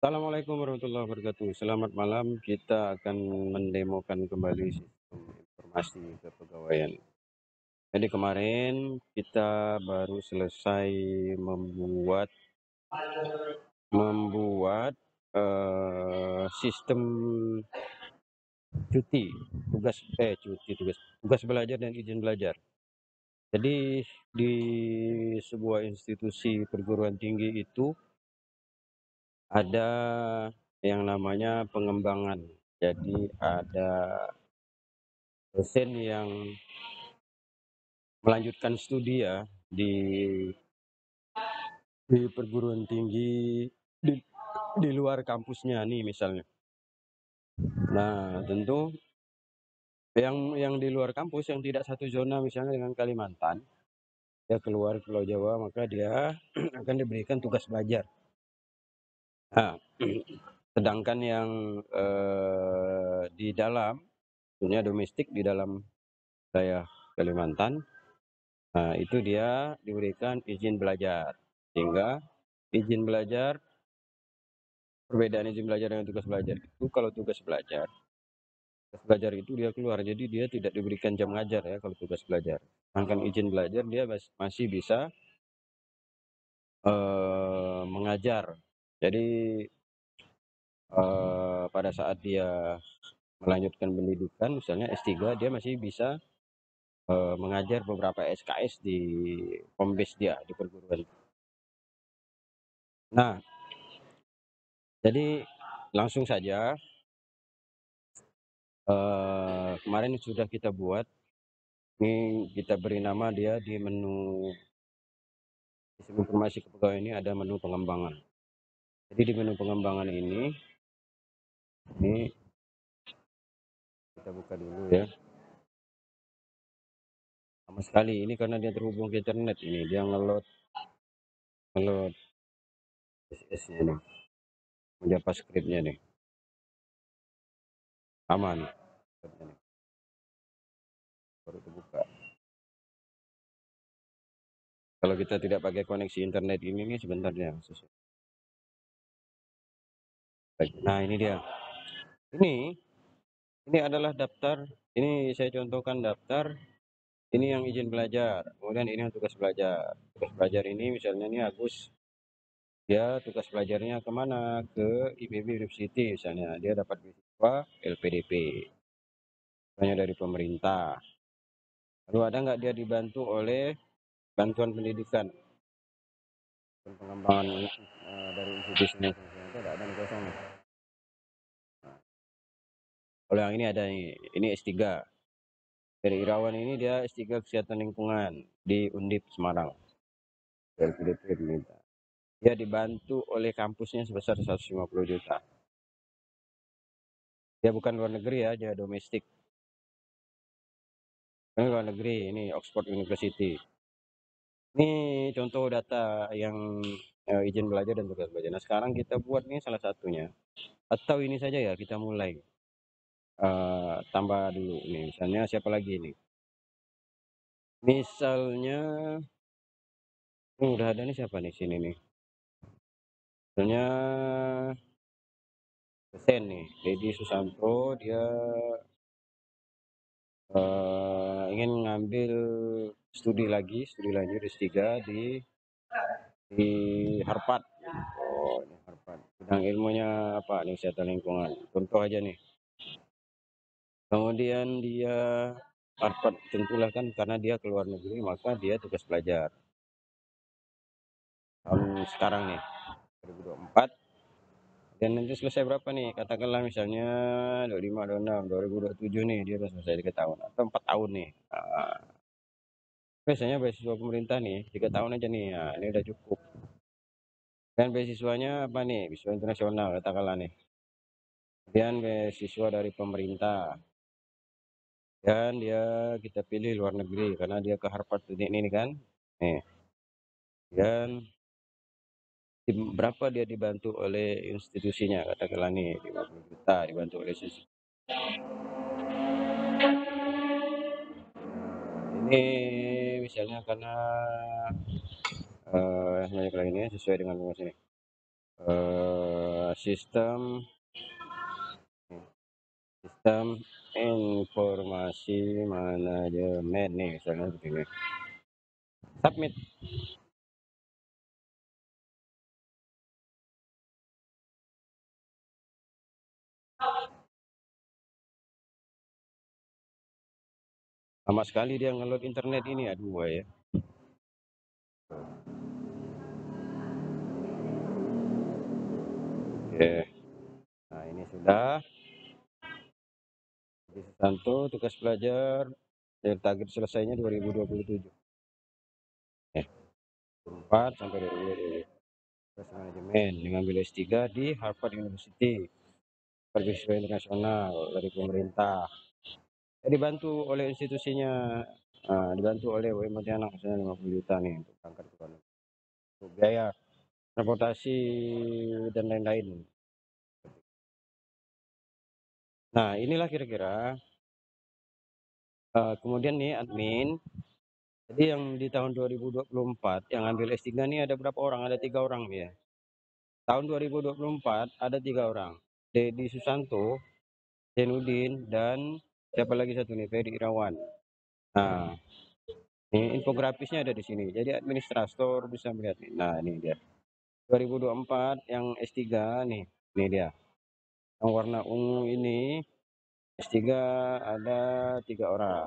Assalamualaikum warahmatullahi wabarakatuh. Selamat malam. Kita akan mendemokan kembali sistem informasi kepegawaian. Jadi kemarin kita baru selesai membuat membuat sistem cuti, tugas belajar dan izin belajar. Jadi di sebuah institusi perguruan tinggi itu ada yang namanya pengembangan. Jadi ada dosen yang melanjutkan studi ya di perguruan tinggi di di luar kampusnya nih misalnya. Nah, tentu yang di luar kampus yang tidak satu zona misalnya dengan Kalimantan, dia keluar Pulau Jawa maka dia akan diberikan tugas belajar. Nah, sedangkan yang di dalam dunia domestik di dalam wilayah Kalimantan, nah itu dia diberikan izin belajar. Sehingga izin belajar perbedaan izin belajar dengan tugas belajar itu kalau tugas belajar itu dia keluar, jadi dia tidak diberikan jam ngajar ya kalau tugas belajar. Sedangkan izin belajar dia masih bisa mengajar. Jadi pada saat dia melanjutkan pendidikan misalnya S3 dia masih bisa mengajar beberapa SKS di home base dia di perguruan. Nah, jadi langsung saja kemarin sudah kita buat. Ini kita beri nama dia di menu sistem informasi kepegawaian ini ada menu pengembangan. Jadi di menu pengembangan ini kita buka dulu ya. Sama sekali ini karena dia terhubung ke internet ini dia ngeload CSS-nya nih, JavaScript-nya nih. Aman. Baru terbuka. Kalau kita tidak pakai koneksi internet ini nih sebentar ya. Nah, ini dia. Ini adalah daftar. Ini saya contohkan daftar. Ini yang izin belajar. Kemudian ini yang tugas belajar. Tugas belajar ini misalnya ini Agus. Dia tugas belajarnya kemana? Ke IPB University misalnya. Dia dapat beasiswa LPDP. Misalnya dari pemerintah. Lalu ada nggak dia dibantu oleh bantuan pendidikan dan pengembangan dari institusi itu ada nih kosong nih. Kalau yang ini ada ini S3. Dari Irawan ini dia S3 Kesehatan Lingkungan di Undip Semarang. Dari PDP diminta. Dia dibantu oleh kampusnya sebesar 150 juta. Dia bukan luar negeri ya, dia domestik. Ini luar negeri, ini Oxford University. Ini contoh data yang izin belajar dan tugas belajar. Nah sekarang kita buat nih salah satunya. Atau ini saja ya kita mulai. Tambah dulu nih, misalnya siapa lagi nih? Misalnya, udah ada nih siapa nih sini nih? Misalnya dosen nih, Dedi Susanto, dia ingin ngambil studi lanjut S3 di Harvard. Oh, ini Harvard. Bidang ilmunya apa nih? Kesehatan lingkungan. Contoh aja nih. Kemudian dia Harvard tentulah kan karena dia keluar negeri maka dia tugas belajar. Tahun sekarang nih 2024 dan nanti selesai berapa nih? Katakanlah misalnya 25, 26, 2027 nih dia udah selesai 3 tahun atau 4 tahun nih. Biasanya beasiswa pemerintah nih 3 tahun aja nih. Nah, ini udah cukup. Dan beasiswanya apa nih? Beasiswa internasional katakanlah nih. Kemudian beasiswa dari pemerintah. Dan dia kita pilih luar negeri karena dia ke Harvard ini kan. Nih. Dan berapa dia dibantu oleh institusinya katakanlah nih 50 juta dibantu oleh sisi. Ini misalnya karena banyak lainnya sesuai dengan luas ini. sistem informasi manajemen nih misalnya begini. Submit. Lama sekali dia ngeload internet ini, aduh ya. Oke. Nah, ini sudah. Di Susanto tugas belajar dari target selesainya 2027. 4 sampai 2027. Tugas manajemen dengan ambil S3 di Harvard University. Beasiswa internasional dari pemerintah. Dibantu oleh institusinya, dibantu oleh UMM Pontianak misalnya 50 juta nih untuk berangkat ke luar negeri. Untuk biaya transportasi dan lain-lain. Nah, inilah kira-kira. Kemudian nih admin, jadi yang di tahun 2024 yang ambil S3 nih ada berapa orang? Ada 3 orang ya. Tahun 2024 ada 3 orang. Dedi Susanto, Zainuddin, dan siapa lagi satu nih, Ferry Irawan. Nah, ini infografisnya ada di sini. Jadi administrator bisa melihat nih. Nah, ini dia. 2024 yang S3 nih. Ini dia. Yang warna ungu ini S3 ada 3 orang.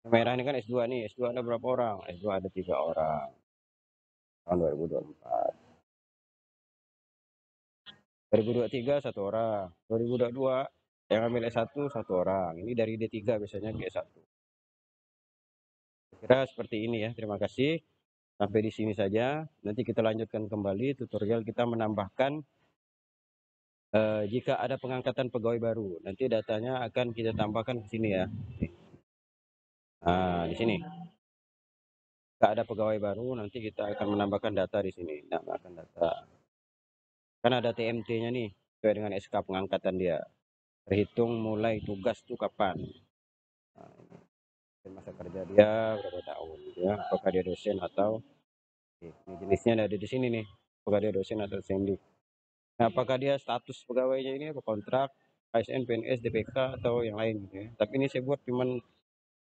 Yang merah ini kan S2 nih. S2 ada berapa orang? S2 ada 3 orang. Tahun 2024. 2023 1 orang. 2022 yang ambil S1 1 orang. Ini dari D3 biasanya ke S1. Kira seperti ini ya. Terima kasih. Sampai di sini saja. Nanti kita lanjutkan kembali tutorial kita menambahkan jika ada pengangkatan pegawai baru. Nanti datanya akan kita tambahkan ke sini ya. Nah, di sini. Jika ada pegawai baru, nanti kita akan menambahkan data di sini. Nambahkan data. Kan ada TMT-nya nih, sesuai dengan SK pengangkatan dia. Terhitung mulai tugas itu kapan. Nah, ini masa kerja dia berapa tahun ya, apakah dia dosen atau ini jenisnya ada di sini nih, apakah dia dosen atau sendi. Nah, apakah dia status pegawainya ini apa kontrak, ASN, PNS, DPK atau yang lain gitu ya. Tapi ini saya buat cuman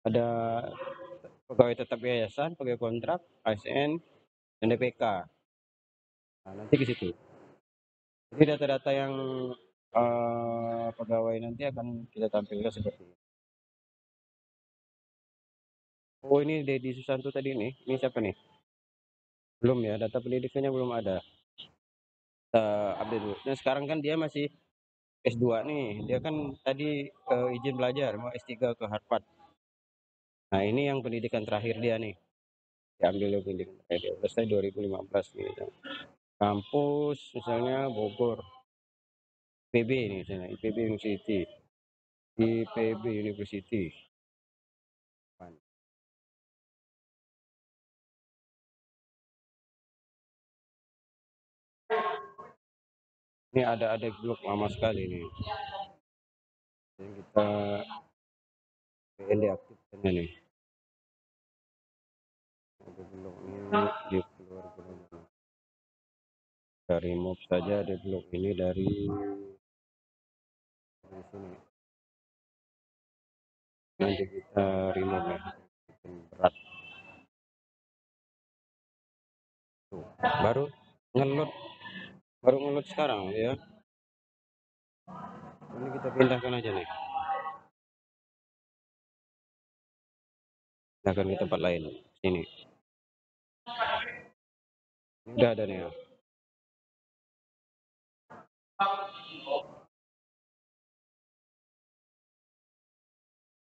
ada pegawai tetap yayasan, pegawai kontrak, ASN, dan DPK. Nah, nanti ke situ. Jadi data-data yang pegawai nanti akan kita tampilkan seperti ini. Oh, ini Dedi Susanto tadi nih. Ini siapa nih? Belum ya, data pendidikannya belum ada. Kita update dulu. Nah, sekarang kan dia masih S2 nih. Dia kan tadi izin belajar mau S3 ke Harvard. Nah, ini yang pendidikan terakhir dia nih. Diambil pendidikan terakhir dia. Selesai 2015 gitu. Kampus misalnya Bogor. IPB ini misalnya, IPB University. IPB University. Ini ada blog lama sekali nih. Yang kita PN diaktifkan nih. Ada blog ini di keluar keluar. Dari mob saja ada blog ini dari sini. Nanti kita remove ya. Berat. Tuh, ngeload baru ngeload sekarang ya. Ini kita pindahkan aja nih. Pindahkan ke tempat lain. Sini. Ini udah ada nih ya.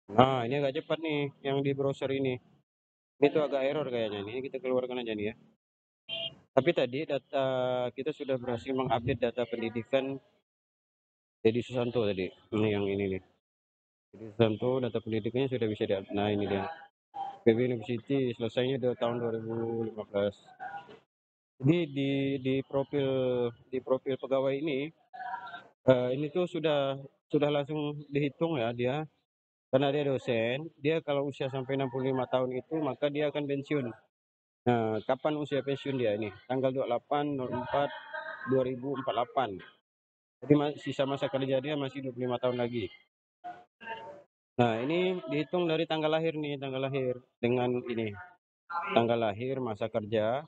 Nah, ini agak cepat nih yang di browser ini. Ini tuh agak error kayaknya. Ini kita keluarkan aja nih ya. Tapi tadi data kita sudah berhasil mengupdate data pendidikan Dedi Susanto tadi. Ini yang ini nih. Dedi Susanto data pendidikannya sudah bisa di-update. Nah, ini dia. PB University selesainya di tahun 2015. Jadi di profil pegawai ini tuh sudah langsung dihitung ya dia, karena dia dosen, dia kalau usia sampai 65 tahun itu maka dia akan pensiun. Nah, kapan usia pensiun dia ini? Tanggal 28/04 2048. Jadi sisa masa kerja dia masih 25 tahun lagi. Nah, ini dihitung dari tanggal lahir nih, tanggal lahir dengan ini, tanggal lahir, masa kerja,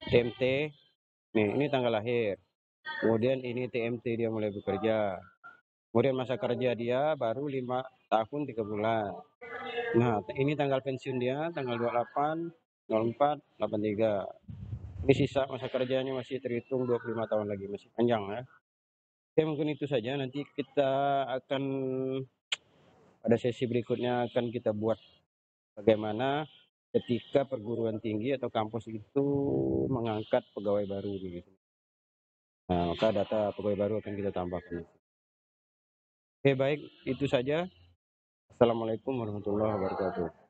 TMT, nih ini tanggal lahir. Kemudian ini TMT dia mulai bekerja. Kemudian masa kerja dia baru 5 tahun 3 bulan. Nah, ini tanggal pensiun dia tanggal 28, 04, 83. Ini sisa masa kerjanya masih terhitung 25 tahun lagi, masih panjang ya. Oke, mungkin itu saja. Nanti kita akan pada sesi berikutnya akan kita buat bagaimana ketika perguruan tinggi atau kampus itu mengangkat pegawai baru gitu. Nah, maka data pegawai baru akan kita tambahkan. Oke, baik, itu saja. Assalamualaikum warahmatullahi wabarakatuh.